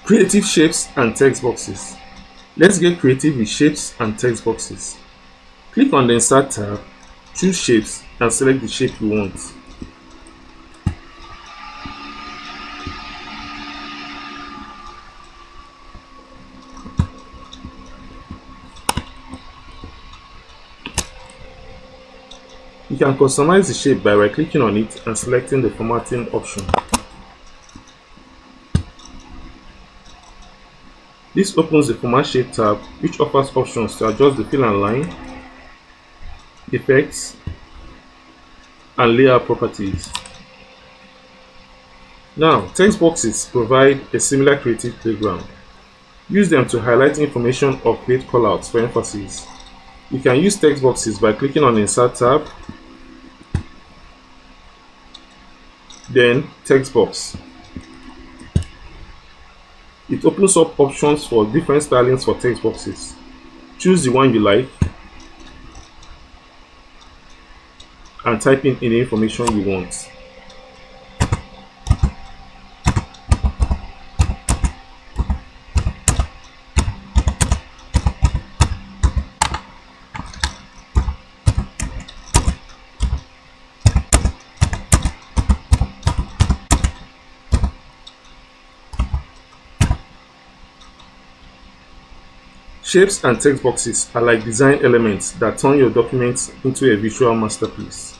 Creative shapes and text boxes. Let's get creative with shapes and text boxes. Click on the Insert tab, choose Shapes and select the shape you want. You can customize the shape by right-clicking on it and selecting the formatting option. This opens the Format Shape tab, which offers options to adjust the fill and line, effects, and layout properties. Now, text boxes provide a similar creative playground. Use them to highlight information or create callouts for emphasis. You can use text boxes by clicking on the Insert tab, then Text box. It opens up options for different stylings for text boxes. Choose the one you like and type in any information you want. Shapes and text boxes are like design elements that turn your documents into a visual masterpiece.